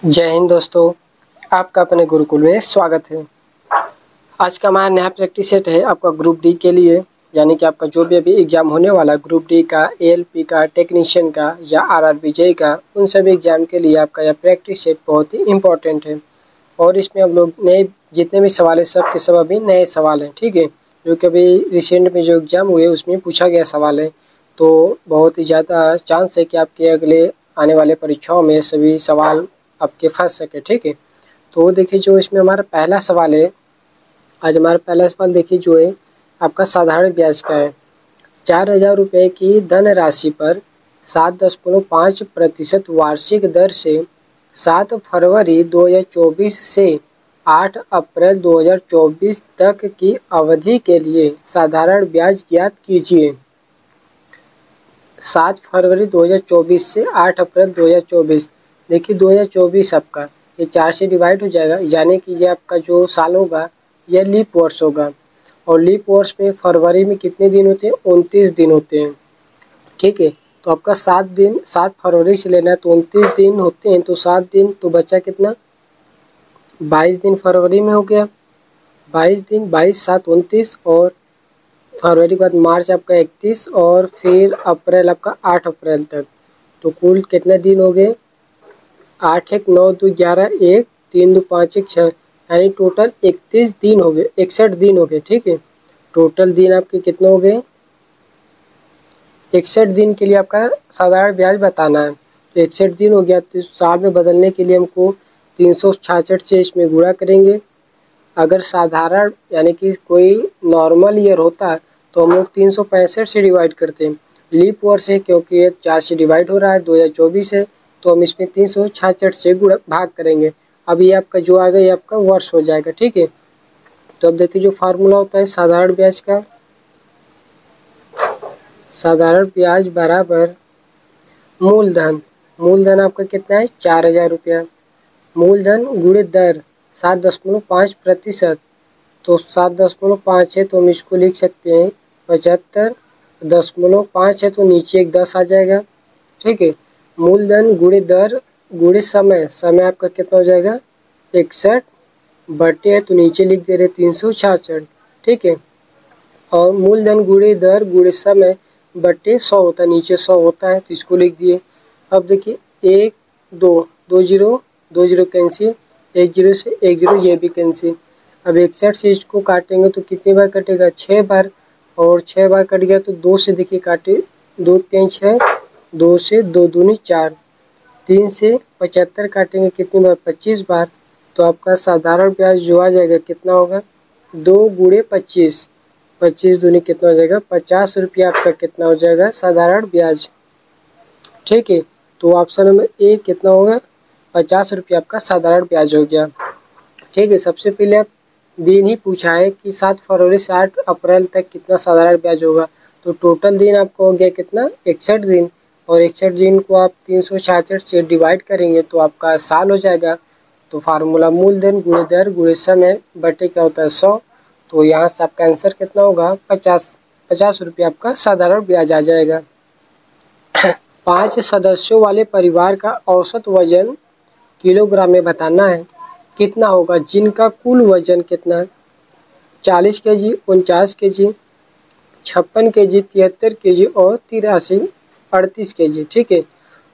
जय हिंद दोस्तों, आपका अपने गुरुकुल में स्वागत है। आज का हमारा नया प्रैक्टिस सेट है आपका ग्रुप डी के लिए, यानी कि आपका जो भी अभी एग्ज़ाम होने वाला ग्रुप डी का, एएलपी का, टेक्नीशियन का या आरआरबी जेईई का, उन सभी एग्ज़ाम के लिए आपका यह प्रैक्टिस सेट बहुत ही इम्पोर्टेंट है। और इसमें हम लोग नए जितने भी सवाल है सब के सब अभी नए सवाल हैं, ठीक है, जो कि अभी रिसेंट में जो एग्ज़ाम हुए उसमें पूछा गया सवाल है। तो बहुत ही ज़्यादा चांस है कि आपके अगले आने वाले परीक्षाओं में सभी सवाल आपके फंस सके, ठीक है। तो देखिए जो इसमें हमारा पहला सवाल है, आज हमारा पहला सवाल देखिए जो है आपका साधारण ब्याज का है। 4,000 रुपये की धनराशि पर 7.5% वार्षिक दर से 7 फरवरी 2024 से 8 अप्रैल 2024 तक की अवधि के लिए साधारण ब्याज ज्ञात कीजिए। 7 फरवरी 2024 से 8 अप्रैल 2024। देखिए 2024 आपका ये 4 से डिवाइड हो जाएगा, यानी कि ये आपका जो साल होगा यह लीप वर्ष होगा। और लीप वर्ष में फरवरी में कितने दिन होते हैं? 29 दिन होते हैं, ठीक है। तो आपका 7 फरवरी से लेना है तो 29 दिन होते हैं, तो 7 दिन तो बचा कितना? 22 दिन फरवरी में हो गया, 22 दिन, 22 7 29, और फरवरी के बाद मार्च आपका 31, और फिर अप्रैल आपका 8 अप्रैल तक। तो कुल कितने दिन हो गए? 8 1 9 2 11 1 3 2 5 1 6, यानी टोटल 31 दिन हो गए, 61 दिन हो गए, ठीक है। टोटल दिन आपके कितने हो गए? 61 दिन के लिए आपका साधारण ब्याज बताना है। तो 61 दिन हो गया, तो साल में बदलने के लिए हमको 366 से इसमें गुणा करेंगे। अगर साधारण यानी कि कोई नॉर्मल ईयर होता तो हम लोग 365 से डिवाइड करते हैं। लीप वर्ष है क्योंकि ये 4 से डिवाइड हो रहा है, 2024 है, तो हम इसमें 366 से गुणा भाग करेंगे। अब ये आपका जो आ गया ये आपका वर्ष हो जाएगा, ठीक है। तो अब देखिए जो फार्मूला होता है साधारण ब्याज का, साधारण ब्याज बराबर मूलधन। मूलधन आपका कितना है? 4,000 रुपया। मूलधन गुणे दर 7.5%। तो 7.5 है तो हम इसको लिख सकते हैं 75.5 है तो नीचे एक 10 आ जाएगा, ठीक है। मूलधन गुणे दर गुणे समय, समय आपका कितना हो जाएगा? 61 बटे है तो नीचे लिख दे रहे 366, ठीक है। और मूलधन गुणे दर गुणे समय बटे 100 होता है, नीचे 100 होता है तो इसको लिख दिए। अब देखिए 1 2 2 0 2 0 कैंसिल, 1 0 से 1 0 ये भी कैंसिल। अब 61 से इसको काटेंगे तो कितनी बार कटेगा? 6 बार, और 6 बार कट गया तो 2 से देखिए काटे, 2 3 6, 2 से 2 दूनी 4, 3 से 75 काटेंगे कितनी बार? 25 बार। तो आपका साधारण ब्याज जो आ जाएगा कितना होगा? 2 गुणे 25, 25 दूनी कितना हो जाएगा? 50 रुपया आपका कितना हो जाएगा? साधारण ब्याज, ठीक है। तो ऑप्शन नंबर ए कितना होगा? 50 रुपया आपका साधारण ब्याज हो गया, ठीक है। सबसे पहले आप दिन ही पूछा है कि 7 फरवरी से 8 अप्रैल तक कितना साधारण ब्याज होगा, तो टोटल दिन आपको हो गया कितना? 61 दिन। और 61 दिन को आप 366 से डिवाइड करेंगे तो आपका साल हो जाएगा। तो फार्मूला मूलधन गुणे दर गुणे समय बटे क्या होता है? 100। तो यहाँ से आपका आंसर कितना होगा? 50 रुपये आपका साधारण ब्याज आ जाएगा। 5 सदस्यों वाले परिवार का औसत वजन किलोग्राम में बताना है। कितना होगा? जिनका कुल वजन कितना है? 40 केजी, 49 केजी, 56 केजी, 73 केजी और 38 केजी, ठीक है।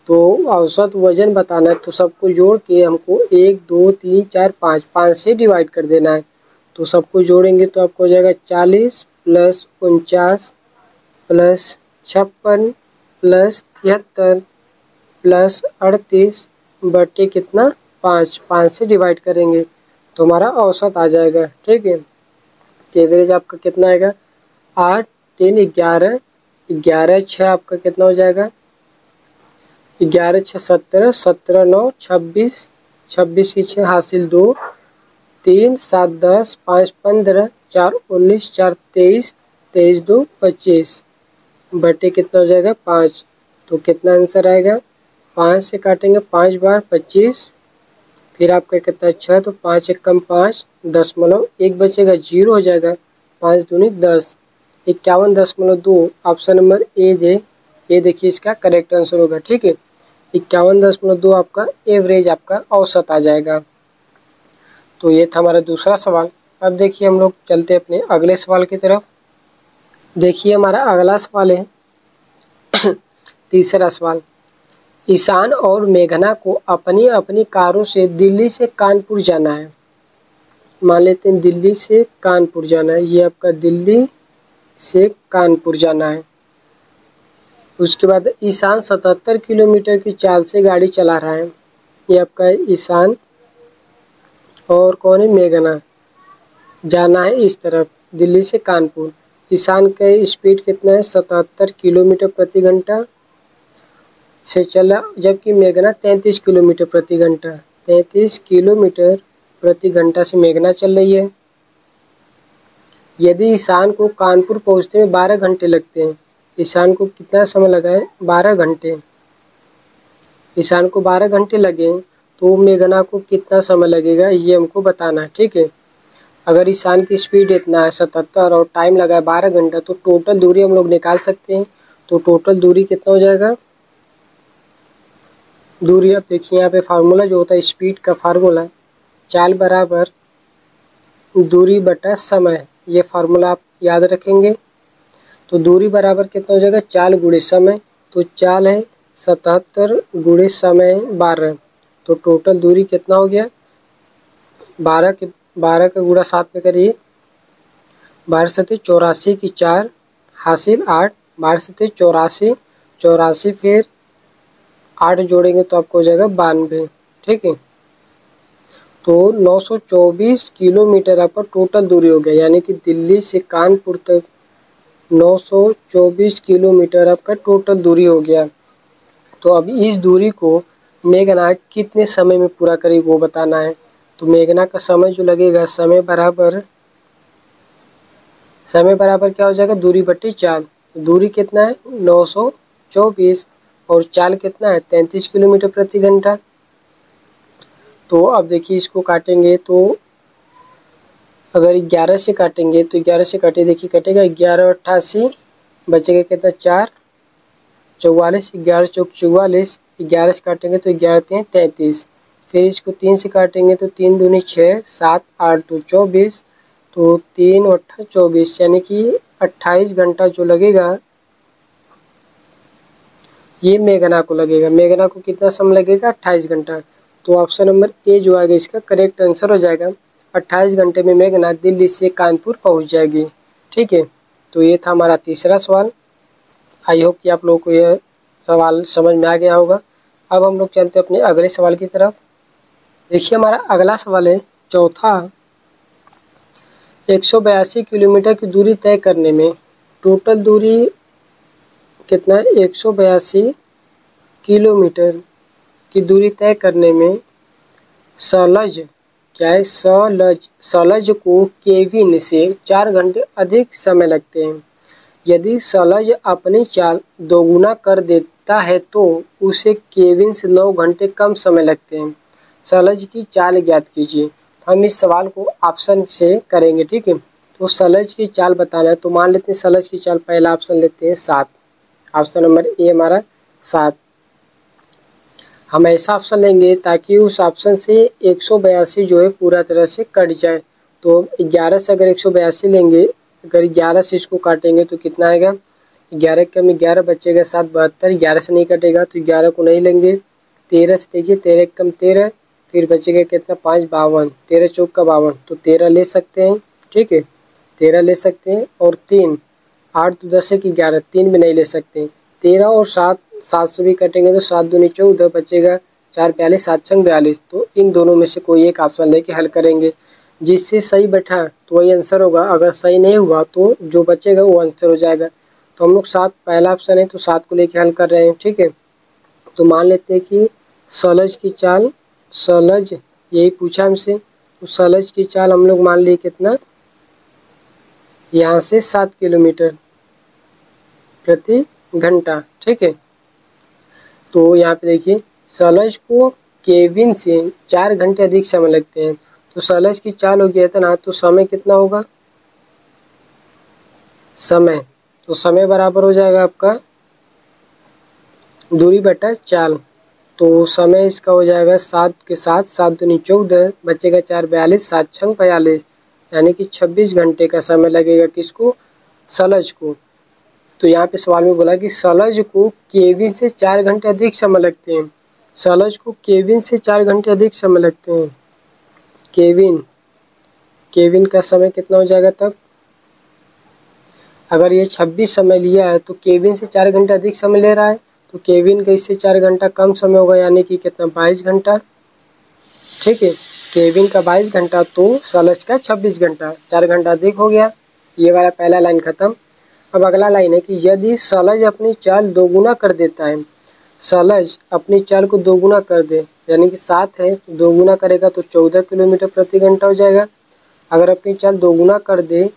तो औसत वजन बताना है तो सबको जोड़ के हमको 1 2 3 4 5 से डिवाइड कर देना है। तो सबको जोड़ेंगे तो आपको हो जाएगा 40 प्लस 49 प्लस 56 प्लस 73 प्लस 38 बटे कितना? 5 से डिवाइड करेंगे तो हमारा औसत आ जाएगा, ठीक है। तो एवरेज आपका कितना आएगा? 8 3 11, 11 6 आपका कितना हो जाएगा? 11 6 17, 17 9 26, 26 की 6 हासिल 2, 3 7 10, 5 15, 4 19, 4 23, 23 2 25 बटे कितना हो जाएगा? 5। तो कितना आंसर आएगा? 5 से काटेंगे 5 बार 25, फिर आपका कितना? 6, तो 5 1 कम 5, 10.1 बचेगा, 0 हो जाएगा। 5 दूनी 10, 51.2। ऑप्शन नंबर ए जे, ये देखिए इसका करेक्ट आंसर होगा, ठीक है। 51.2 आपका एवरेज आपका औसत आ जाएगा। तो ये था हमारा दूसरा सवाल। अब देखिए हम लोग चलते अपने अगले सवाल की तरफ। देखिए हमारा अगला सवाल है तीसरा सवाल। ईशान और मेघना को अपनी अपनी कारों से दिल्ली से कानपुर जाना है। मान लेते हैं दिल्ली से कानपुर जाना है, ये आपका दिल्ली से कानपुर जाना है। उसके बाद ईशान 77 किलोमीटर की चाल से गाड़ी चला रहा है। ये आपका ईशान और कौन है, मेघना, जाना है इस तरफ दिल्ली से कानपुर। ईशान का स्पीड कितना है, 77 किलोमीटर प्रति घंटा से चला, जबकि मेघना 33 किलोमीटर प्रति घंटा 33 किलोमीटर प्रति घंटा से मेघना चल रही है। यदि ईशान को कानपुर पहुंचने में 12 घंटे लगते हैं, ईशान को कितना समय लगा है, 12 घंटे, ईशान को 12 घंटे लगे तो मेघना को कितना समय लगेगा ये हमको बताना है। ठीक है, अगर ईशान की स्पीड इतना है 77 और टाइम लगा है 12 घंटा, तो टोटल दूरी हम लोग निकाल सकते हैं। तो टोटल दूरी कितना हो जाएगा, दूरी आप देखिए यहाँ पे फार्मूला जो होता है स्पीड का फार्मूला, चाल बराबर दूरी बटा समय, ये फार्मूला आप याद रखेंगे। तो दूरी बराबर कितना हो जाएगा, चाल गुणे समय। तो चाल है 77 गुणे समय 12, तो टोटल दूरी कितना हो गया, 12 का गुणा 7 में करिए, 12 सत्ते 84 की 4 हासिल 8, 12 सत्ते 84, 84 फिर 8 जोड़ेंगे तो आपको हो जाएगा 92। ठीक है, तो 924 किलोमीटर आपका टोटल दूरी हो गया, यानी कि दिल्ली से कानपुर तक 924 किलोमीटर आपका टोटल दूरी हो गया। तो अब इस दूरी को मेघना कितने समय में पूरा करेगी वो बताना है। तो मेघना का समय जो लगेगा, समय बराबर क्या हो जाएगा, दूरी बट्टी चाल। दूरी कितना है 924 और चाल कितना है 33 किलोमीटर प्रति घंटा। तो अब देखिए इसको काटेंगे, तो अगर 11 से काटेंगे तो 11 से काटे, देखिए कटेगा 11 88, बचेगा कितना 4 44, 11 चौक 44, 11 से काटेंगे तो 11 3 33, फिर इसको 3 से काटेंगे तो 3 दूनी 6, 7 8 2 24, तो 3 8 24, यानी कि 28 घंटा जो लगेगा ये मेघना को लगेगा। मेघना को कितना समय लगेगा, 28 घंटा। तो ऑप्शन नंबर ए जो आएगा इसका करेक्ट आंसर हो जाएगा। 28 घंटे में मेघना दिल्ली से कानपुर पहुंच जाएगी। ठीक है, तो ये था हमारा तीसरा सवाल। आई होप कि आप लोगों को यह सवाल समझ में आ गया होगा। अब हम लोग चलते अपने अगले सवाल की तरफ। देखिए हमारा अगला सवाल है चौथा। 182 किलोमीटर की दूरी तय करने में टोटल दूरी कितना है, 182 किलोमीटर की दूरी तय करने में सलज क्या है, सलज को केविन से 4 घंटे अधिक समय लगते हैं। यदि सलज अपनी चाल दोगुना कर देता है तो उसे केविन से 9 घंटे कम समय लगते हैं। सलज की चाल ज्ञात कीजिए। तो हम इस सवाल को ऑप्शन से करेंगे। ठीक है, तो सलज की चाल बताना है, तो मान लेते हैं सलज की चाल, पहला ऑप्शन लेते हैं 7, ऑप्शन नंबर ए हमारा 7। हम ऐसा ऑप्शन लेंगे ताकि उस ऑप्शन से 182 जो है पूरा तरह से कट जाए। तो 11 से अगर 182 लेंगे, अगर 11 से इसको काटेंगे तो कितना आएगा, 11 कम 11 बचेगा 7 72, 11 से नहीं कटेगा तो 11 को नहीं लेंगे। 13 से देखिए, 13 कम 13, फिर बचेगा कितना 5 52, 13 चौक का 52, तो 13 ले सकते हैं। ठीक है, 13 ले सकते हैं। और 3 8 तो 10 की 11, 3 भी नहीं ले सकते। 13 और 7 से भी कटेंगे तो 7 दूनी 14, बचेगा 4 42, 7 छंग 42। तो इन दोनों में से कोई एक ऑप्शन लेके हल करेंगे, जिससे सही बैठा तो वही आंसर होगा, अगर सही नहीं हुआ तो जो बचेगा वो आंसर हो जाएगा। तो हम लोग 7 पहला ऑप्शन है तो 7 को लेके हल कर रहे हैं। ठीक है, तो मान लेते हैं कि सलज की चाल, सलज यही पूछा हमसे, तो सलज की चाल हम लोग मान लिए कितना, यहाँ से 7 किलोमीटर प्रति घंटा। ठीक है, तो यहाँ पे देखिए सलज को केविन से 4 घंटे अधिक समय लगते हैं। तो सलज की चाल हो गया था ना, तो समय कितना होगा, समय, तो समय बराबर हो जाएगा आपका दूरी बटा चाल। तो समय इसका हो जाएगा 7 के साथ 7 दूनी 14, बचेगा 4 42, 7 छंग 42, यानी कि 26 घंटे का समय लगेगा किसको, सलज को। तो यहाँ पे सवाल में बोला कि सलज को केविन से 4 घंटे अधिक समय लगते हैं। सलज को केविन से 4 घंटे अधिक समय लगते हैं। केविन का समय कितना हो जाएगा तब, अगर ये 26 समय लिया है तो केविन से 4 घंटे अधिक समय ले रहा है, तो केविन का इससे 4 घंटा कम समय होगा, यानी कि कितना 22 घंटा। ठीक है, केविन का 22 घंटा तो सलज का 26 घंटा, 4 घंटा अधिक हो गया। ये वाला पहला लाइन खत्म। अब अगला लाइन है कि यदि सलज अपनी चाल दोगुना कर देता है, सलज अपनी चाल को दोगुना कर दे, यानी कि 7 है तो दोगुना करेगा तो 14 किलोमीटर प्रति घंटा हो जाएगा। अगर अपनी चाल दोगुना कर दे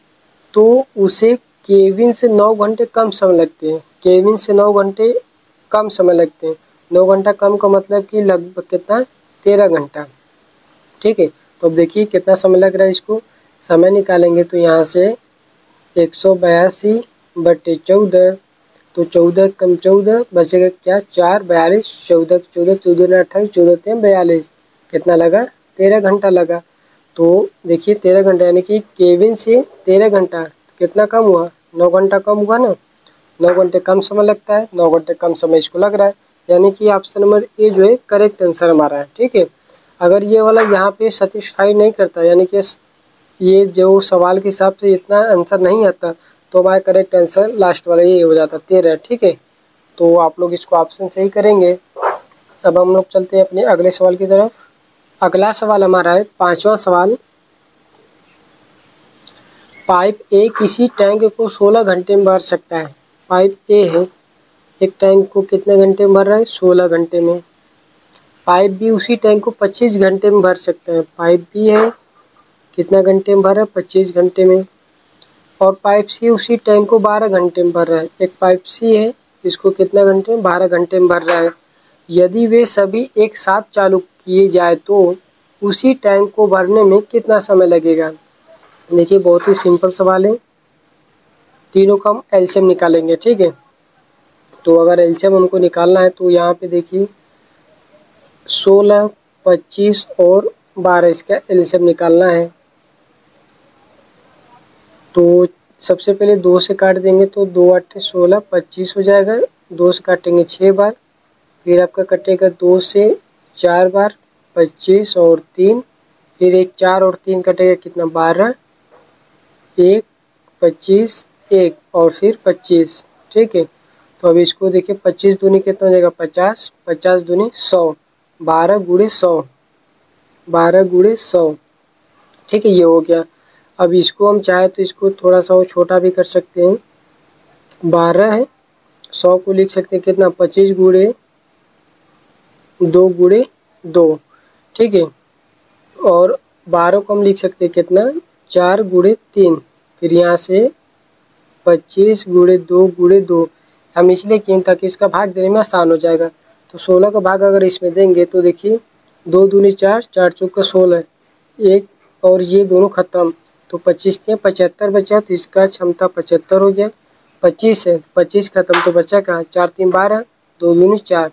तो उसे केविन से 9 घंटे कम समय लगते हैं। केविन से 9 घंटे कम समय लगते हैं। 9 घंटा कम का मतलब कि लगभग कितना, 13 घंटा। ठीक है, तो अब देखिए कितना समय लग रहा है इसको। समय निकालेंगे तो यहाँ से 182 बटे 14, तो 14 कम 14 बचेगा क्या, 4 42, 14 14 14 28, 14 3 42, कितना लगा, 13 घंटा लगा। तो देखिए 13 घंटा यानी कि केविन से 13 घंटा, तो कितना कम हुआ, 9 घंटा कम हुआ ना। 9 घंटे कम समय लगता है, 9 घंटे कम समय इसको लग रहा है, यानी कि ऑप्शन नंबर ए जो है करेक्ट आंसर हमारा है। ठीक है, अगर ये वाला यहाँ पे सेटिस्फाई नहीं करता, यानी कि ये जो सवाल के हिसाब से इतना आंसर नहीं आता, तो हमारा करेक्ट आंसर लास्ट वाला ये हो जाता 13। ठीक है, तो आप लोग इसको ऑप्शन सही करेंगे। अब हम लोग चलते हैं अपने अगले सवाल की तरफ। अगला सवाल हमारा है 5वां सवाल। पाइप ए किसी टैंक को 16 घंटे में भर सकता है। पाइप ए है, एक टैंक को कितने घंटे में भर रहा है, 16 घंटे में। पाइप बी उसी टैंक को 25 घंटे में भर सकता है। पाइप बी है, कितना घंटे में भर रहा है, 25 घंटे में। और पाइप सी उसी टैंक को 12 घंटे में भर रहा है। एक पाइप सी है, इसको कितना घंटे में, 12 घंटे में भर रहा है। यदि वे सभी एक साथ चालू किए जाए तो उसी टैंक को भरने में कितना समय लगेगा। देखिए बहुत ही सिंपल सवाल है, तीनों का हम एलसीएम निकालेंगे। ठीक है, तो अगर एलसीएम हमको निकालना है तो यहाँ पे देखिए 16, 25 और 12 इसका एलसीएम निकालना है। तो सबसे पहले 2 से काट देंगे तो 2 8 16, 25 हो जाएगा। 2 से काटेंगे 6 बार, फिर आपका कटेगा 2 से 4 बार, 25 और 3, फिर एक 4 और 3 कटेगा कितना, 12, 1 25 1 और फिर 25। ठीक है, तो अब इसको देखिए 25 दूनी कितना हो जाएगा, 50, 50 दूनी 100, 12 गुणे 100, 12 गुणे 100। ठीक है, ये हो गया। अब इसको हम चाहे तो इसको थोड़ा सा वो छोटा भी कर सकते हैं। 12 है, 100 को लिख सकते हैं कितना, 25 गुणे 2 गुणे 2। ठीक है, और 12 को हम लिख सकते हैं कितना, 4 गुणे 3। फिर यहाँ से 25 गुणे 2 गुणे 2 हम इसलिए किए ताकि इसका भाग देने में आसान हो जाएगा। तो 16 का भाग अगर इसमें देंगे तो देखिए 2 दूनी 4, 4 चौका 16, एक और ये दोनों खत्म, तो 25 थे 75 बचा, तो इसका क्षमता 75 हो गया। 25 है, 25 खत्म तो बचा कहाँ, 4 3 12, 2 दूनी 4,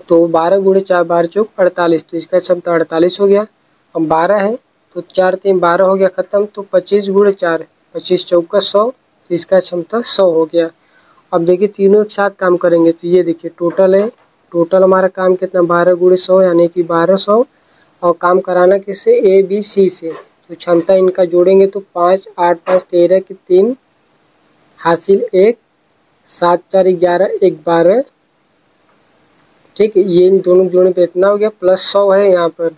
तो 12 गुणे 4, 12 चौक 48, तो इसका क्षमता 48 हो गया। अब 12 है तो 4 3 12 हो गया खत्म, तो 25 गुणे 4, 25 चौका 100, तो इसका क्षमता 100 हो गया। अब देखिए तीनों एक साथ काम करेंगे तो ये देखिए टोटल है, टोटल हमारा काम कितना, 12 गुणे 100 यानी कि 1200, और काम कराना किससे, ए बी सी से। तो क्षमता इनका जोड़ेंगे तो 5 8 5 13 की 3 हासिल 1, 7 4 11 1 12। ठीक है, ये इन दोनों जोड़ने पे इतना हो गया, प्लस 100 है यहाँ पर,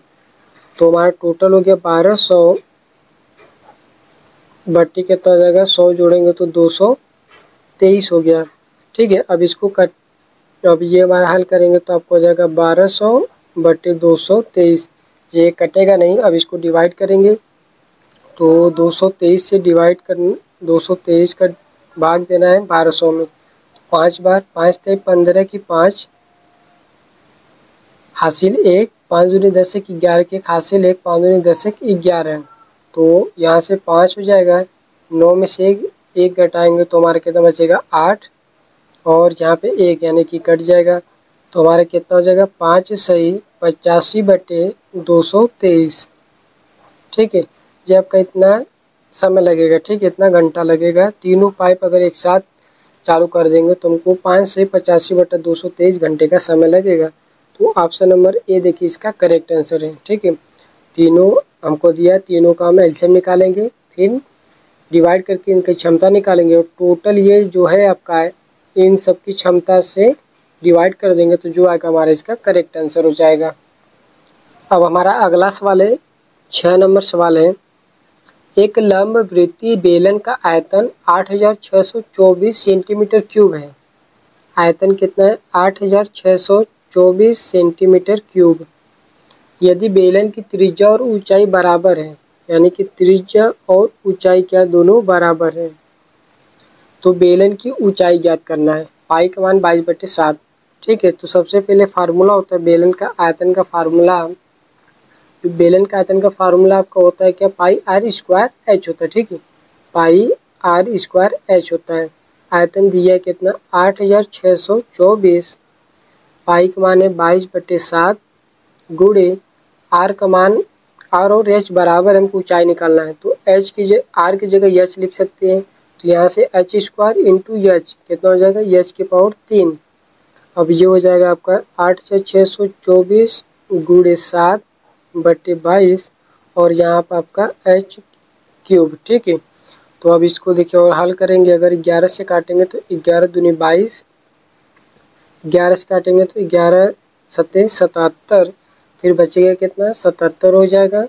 तो हमारा टोटल हो गया 1200 बट्टी कितना हो जाएगा, 100 जोड़ेंगे तो 223 हो गया। ठीक है, अब इसको कट, अब ये हमारा हल करेंगे तो आपको हो जाएगा 1200 बट्टे 223, ये कटेगा नहीं। अब इसको डिवाइड करेंगे तो 223 से डिवाइड कर, 223 का भाग देना है 1200 में, 5 बार, 5 थे 15 की 5 हासिल 1, 5 दूनी 10 की 11 की हासिल 1, 5 दूनी 10 की 11, तो यहाँ से 5 हो जाएगा। 9 में से एक घटाएंगे तो हमारा कितना बचेगा, 8, और यहाँ पे 1 यानी कि कट जाएगा। तो हमारा कितना हो जाएगा 5 सही 85/223। ठीक है, ये आपका इतना समय लगेगा। ठीक है, इतना घंटा लगेगा। तीनों पाइप अगर एक साथ चालू कर देंगे तो हमको 5 से 85/223 घंटे का समय लगेगा। तो ऑप्शन नंबर ए देखिए इसका करेक्ट आंसर है। ठीक है, तीनों हमको दिया, तीनों का हम एलसीएम निकालेंगे, फिर डिवाइड करके इनकी क्षमता निकालेंगे और टोटल ये जो है आपका इन सब की क्षमता से डिवाइड कर देंगे तो जो आएगा हमारा इसका करेक्ट आंसर हो जाएगा। अब हमारा अगला सवाल है, 6 नंबर सवाल है। एक लंब वृत्तीय बेलन का आयतन 8624 सेंटीमीटर क्यूब है। आयतन कितना है 8624 सेंटीमीटर क्यूब। यदि बेलन की त्रिज्या और ऊंचाई बराबर है, यानी कि त्रिज्या और ऊंचाई क्या दोनों बराबर है, तो बेलन की ऊंचाई ज्ञात करना है। पाई का मान 22/7। ठीक है, तो सबसे पहले फार्मूला होता है बेलन का आयतन का फार्मूला। जो बेलन का आयतन का फार्मूला आपका होता है क्या, पाई आर स्क्वायर एच होता है। ठीक है, पाई आर स्क्वायर एच होता है। आयतन दिया है कितना 8624। पाई का मान है 22/7 गुणे आर का मान, आर और एच बराबर हमको ऊंचाई निकालना है तो एच की जगह आर की जगह एच लिख सकते हैं। तो यहाँ से एच स्क्वायर इंटू एच कितना हो जाएगा एच की पावर 3। अब ये हो जाएगा आपका 8624 गुणे 7/22 और यहाँ पर आपका एच क्यूब। ठीक है, तो अब इसको देखिए और हल करेंगे। अगर 11 से काटेंगे तो 11 दूनी 22, 11 से काटेंगे तो 11 सत्ते 77, फिर बचेगा कितना 77 हो जाएगा।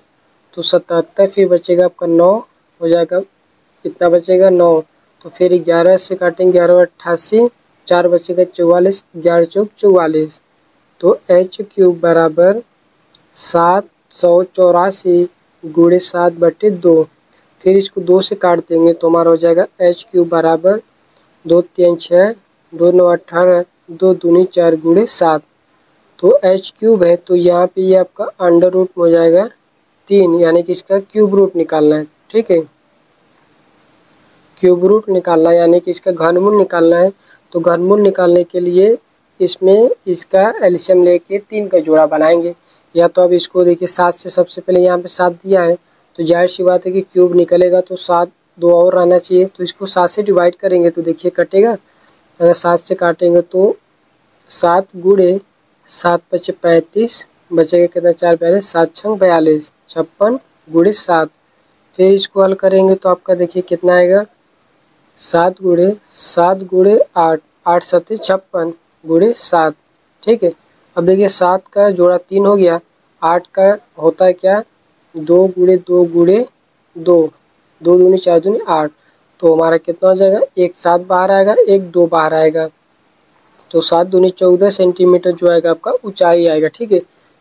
तो 77 फिर बचेगा आपका 9 हो जाएगा, कितना बचेगा 9। तो फिर 11 से काटेंगे 11 88, 4 बचेगा 44, 11 चौक 44। तो एच क्यूब बराबर 784 गुणे 7/2। फिर इसको 2 से काट देंगे तो हमारा हो जाएगा एच क्यूब बराबर 2 3 6 2 9 18 2 दूनी 4 गुणे 7। तो एच क्यूब है तो यहाँ पे ये आपका अंडर रूट में हो जाएगा 3, यानी कि इसका क्यूब रूट निकालना है। ठीक है, क्यूब रूट निकालना है यानी कि इसका घनमूल निकालना है। तो घनमूल निकालने के लिए इसमें इसका एलसीएम लेके 3 का जोड़ा बनाएंगे। या तो अब इसको देखिए 7 से, सबसे पहले यहाँ पे 7 दिया है तो जाहिर सी बात है कि क्यूब निकलेगा तो 7 2 और रहना चाहिए। तो इसको 7 से डिवाइड करेंगे तो देखिए कटेगा। अगर 7 से काटेंगे तो 7 गुणे 7 × 35 बचेगा कितना 4 पहले 7 × 42 56 गुणे 7। फिर इसको हल करेंगे तो आपका देखिए कितना आएगा 7 गुणे 8 8 7 56 गुणे 7। ठीक है, अब देखिए 7 का जोड़ा 3 हो गया, 8 का होता है क्या 2 गुणे 2 गुणे 2, 2 दूनी 4 दूनी 8। तो हमारा कितना हो जाएगा 1 7 बाहर आएगा, 1 2 बाहर आएगा। तो 7 दूनी 14 सेंटीमीटर जो आएगा आपका ऊंचाई आएगा। ठीक है,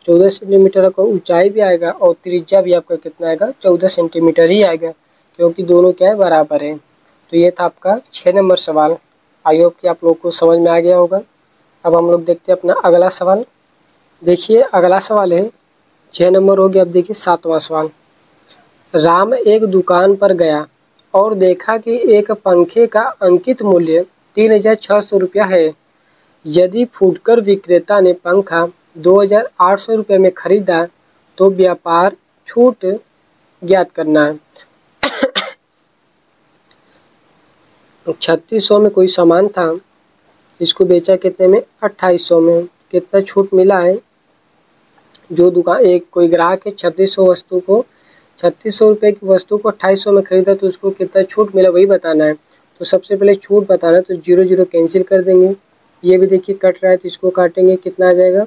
14 सेंटीमीटर का ऊंचाई भी आएगा और त्रिज्या भी आपका कितना आएगा 14 सेंटीमीटर ही आएगा, क्योंकि दोनों क्या है बराबर है। तो ये था आपका 6 नंबर सवाल। आई होप कि आप लोग को समझ में आ गया होगा। अब हम लोग देखते हैं अपना अगला सवाल। देखिए अगला सवाल है 6 नंबर हो गया। अब देखिए 7वां सवाल। राम एक दुकान पर गया और देखा कि एक पंखे का अंकित मूल्य 3600 रुपया है। यदि फुटकर विक्रेता ने पंखा 2800 रुपये में खरीदा तो व्यापार छूट ज्ञात करना है। 3600 में कोई सामान था, इसको बेचा कितने में 2800 में। कितना छूट मिला है, जो दुकान एक कोई ग्राहक है 3600 रुपये की वस्तु को 2800 में खरीदा तो उसको कितना छूट मिला वही बताना है। तो सबसे पहले छूट बताना है तो 0 0 कैंसिल कर देंगे। ये भी देखिए कट रहा है तो इसको काटेंगे, कितना आ जाएगा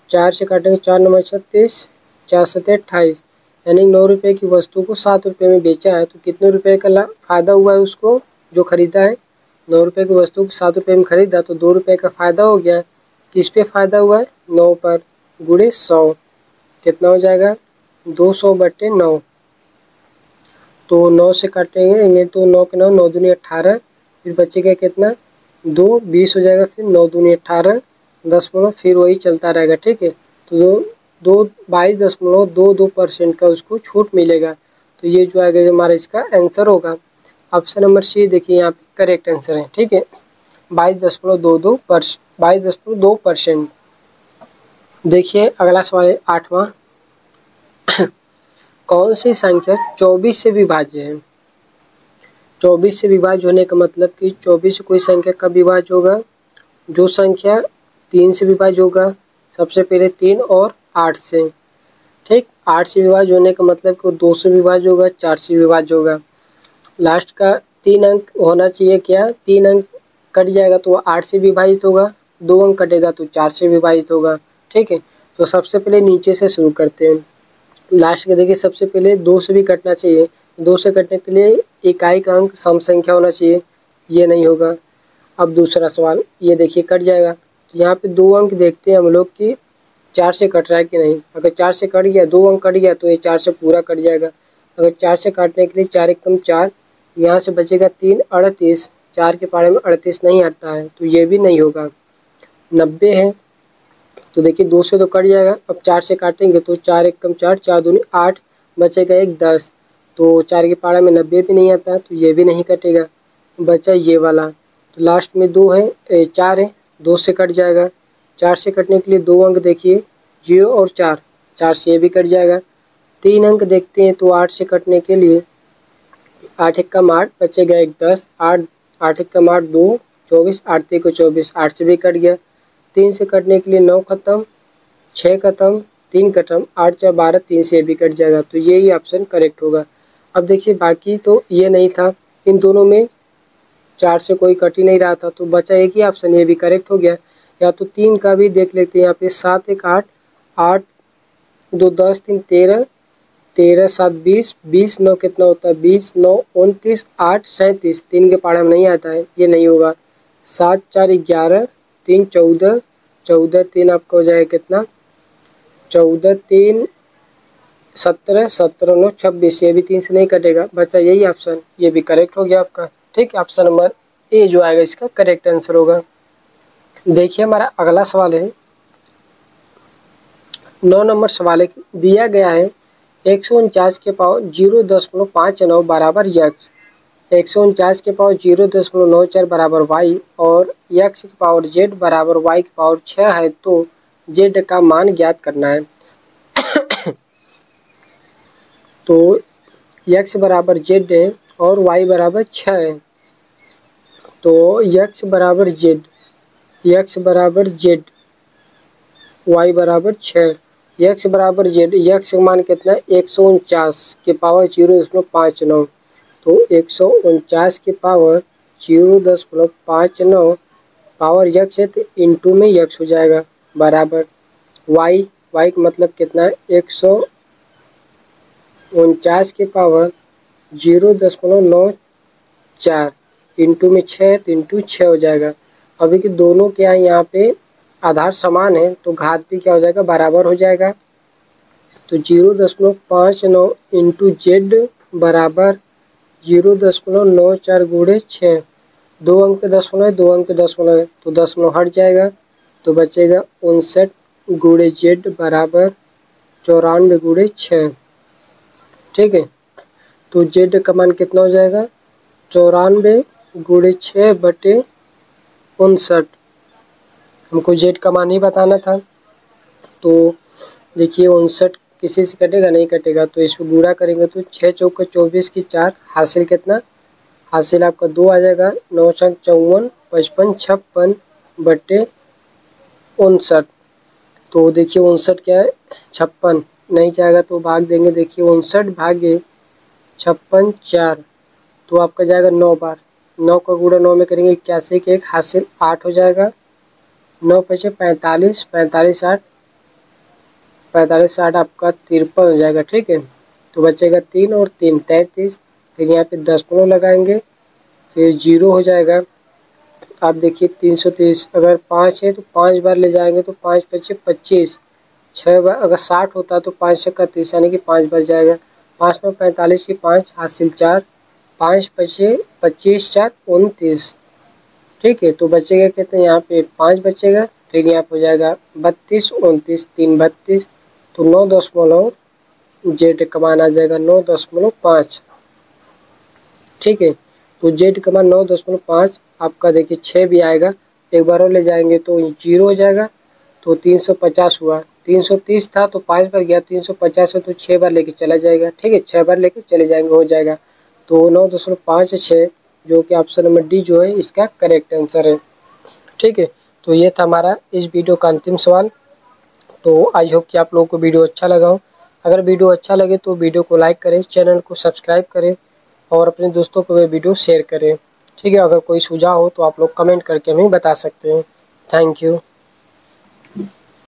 4 से काटेंगे 4 9 36 4 7 28, यानी 9 रुपये की वस्तु को 7 रुपये में बेचा है तो कितने रुपये का फ़ायदा हुआ है उसको जो ख़रीदा है। 9 रुपये की वस्तु को 7 रुपये में ख़रीदा तो 2 रुपये का फ़ायदा हो गया। किस पे फ़ायदा हुआ है 9 पर, गुणे 100 कितना हो जाएगा 200/9। तो 9 से काटेंगे तो 9 के 9 9 दूनी 18, फिर बचेगा कितना 2 20 हो जाएगा, फिर 9 दूनी 18 10 फिर वही चलता रहेगा। ठीक है, तो 22.22% का उसको छूट मिलेगा। तो ये जो आएगा हमारा इसका आंसर होगा। ऑप्शन नंबर सी देखिए यहाँ पे करेक्ट आंसर है। ठीक है, 22.2%। देखिए अगला सवाल है 8वां। कौन सी संख्या 24 से विभाज्य है? 24 से विभाज्य होने का मतलब कि 24 से कोई संख्या कब विभाज्य होगा? जो संख्या 3 से विभाज्य होगा, सबसे पहले 3 और 8 से। ठीक, 8 से विभाज्य होने का मतलब कि वो 2 से विभाज्य होगा, 4 से विभाज्य होगा। लास्ट का 3 अंक होना चाहिए, क्या 3 अंक कट जाएगा तो वो 8 से विभाजित होगा, 2 अंक कटेगा तो 4 से विभाजित होगा। ठीक है, तो सबसे पहले नीचे से शुरू करते हैं। लास्ट के देखिए सबसे पहले 2 से भी कटना चाहिए, 2 से कटने के लिए इकाई का अंक सम संख्या होना चाहिए, ये नहीं होगा। अब दूसरा सवाल, ये देखिए कट जाएगा, तो यहाँ पे 2 अंक देखते हैं हम लोग कि 4 से कट रहा है कि नहीं। अगर 4 से कट गया, 2 अंक कट गया तो ये 4 से पूरा कट जाएगा। अगर 4 से काटने के लिए 4 एकम 4, यहाँ से बचेगा 3 38, 4 के पारे में 38 नहीं आता है तो ये भी नहीं होगा। 90 है, तो देखिए 2 से तो कट जाएगा, अब 4 से काटेंगे तो 4 एकम 4, 4 दूनी 8, बचेगा 1 10, तो 4 के पारा में 90 भी नहीं आता तो ये भी नहीं कटेगा, बचा ये वाला। तो लास्ट में 2 है 4 है, 2 से कट जाएगा। 4 से कटने के लिए 2 अंक देखिए 0 और 4, 4 से ये भी कट जाएगा। 3 अंक देखते हैं तो 8 से कटने के लिए 8 एकम 8, बचेगा 1 10, 8 एकम 8 2 24, 8 3 को 24, 8 से भी कट गया। 3 से कटने के लिए 9 खत्म, 6 खत्म, 3 खत्म, 8 4 12, 3 से भी कट जाएगा, तो यही ऑप्शन करेक्ट होगा। अब देखिए बाकी तो ये नहीं था, इन दोनों में 4 से कोई कट ही नहीं रहा था, तो बचा एक ही ऑप्शन, ये भी करेक्ट हो गया। या तो 3 का भी देख लेते हैं, यहाँ पे 7 1 8, 8 2 10 3 13, 13 7 20, 20 9 कितना होता है 20 9 29, 8 37, 3 के पारा में नहीं आता है, ये नहीं होगा। 7 4 11, 3 14, 14 3 आपका हो जाएगा कितना 14 3 17, 17 9 26, ये भी 3 से नहीं कटेगा, बचा यही ऑप्शन, ये भी करेक्ट हो गया आपका। ठीक है, ऑप्शन नंबर ए जो आएगा इसका करेक्ट आंसर होगा। देखिए हमारा अगला सवाल है 9 नंबर सवाल है, दिया गया है 149 के पावर 0.59 बराबर यक्स, 149 के पावर 0.94 बराबर वाई और यक्स की पावर जेड बराबर वाई की पावर 6 है, तो जेड का मान ज्ञात करना है। तो यक्स बराबर जेड है और वाई बराबर 6 है, तो यक्स बराबर जेड, यक्स बराबर जेड, वाई बराबर 6, यक्स बराबर जेड, यक्स का मान कितना है 149 के पावर 0.59, तो 149 के पावर 0.59 पावर यक्स है तो इंटू में यक्स हो जाएगा बराबर वाई, वाई का मतलब कितना है 149 के पावर 0.94 इंटू में 6 तो इंटू 6 हो जाएगा। अभी कि दोनों के यहाँ पे आधार समान है तो घात भी क्या हो जाएगा बराबर हो जाएगा, तो 0.59 इंटू जेड बराबर 0.94 गुणे 6, 2 अंक पे दशमलव है, 2 अंक पे दशमलव है तो दशमलव हट जाएगा, तो बचेगा 59 गुणे जेड बराबर 94 गुणे 6। ठीक है, तो जेड का मान कितना हो जाएगा 94 गुणे 6 बटे 59, हमको जेड का मान ही बताना था। तो देखिए 59 किसी से कटेगा नहीं कटेगा, तो इसको गुणा करेंगे तो 6 चौका 24 की 4, हासिल कितना हासिल आपका 2 आ जाएगा, 9 7 54 55 56 बटे 59, तो देखिए 59 क्या है 56 नहीं जाएगा तो भाग देंगे, देखिए 59 भागे 56 4, तो आपका जाएगा 9 बार, 9 का गुणा 9 में करेंगे 81 के 1 हासिल 8 हो जाएगा, 9 पचे 45, 45 8, 45 8 आपका 53 हो जाएगा। ठीक है, तो बचेगा 3 और 3 33, फिर यहाँ पे दशमलव लगाएंगे, फिर 0 हो जाएगा। आप देखिए 330, अगर 5 है तो 5 बार ले जाएंगे तो 5 पचे 25, 6 बार अगर 60 होता तो 5 छक्का 30 यानी कि 5 बार जाएगा, 5 में 45 की 5 हासिल 4, 5 पचे 25 4 29। ठीक है, तो बचेगा कितने यहाँ पे 5 बचेगा, फिर यहाँ पे हो जाएगा 32 29 3 32, तो 9 जेड का मान आ जाएगा 9.5। ठीक है, तो जेड का मान 9.5 आपका देखिए 6 भी आएगा। एक बार और ले जाएंगे तो 0 हो जाएगा, तो 350 हुआ। 330 था तो 5 बार गया, 350 है तो 6 बार लेके चला जाएगा। ठीक है, 6 बार लेके चले जाएंगे, हो जाएगा। तो 9.5 जो कि ऑप्शन नंबर डी जो है इसका करेक्ट आंसर है। ठीक है, तो ये था हमारा इस वीडियो का अंतिम सवाल। तो आई होप कि आप लोगों को वीडियो अच्छा लगा हो। अगर वीडियो अच्छा लगे तो वीडियो को लाइक करें, चैनल को सब्सक्राइब करें और अपने दोस्तों को ये वीडियो शेयर करें। ठीक है, अगर कोई सुझाव हो तो आप लोग कमेंट करके हमें बता सकते हैं। Thank you.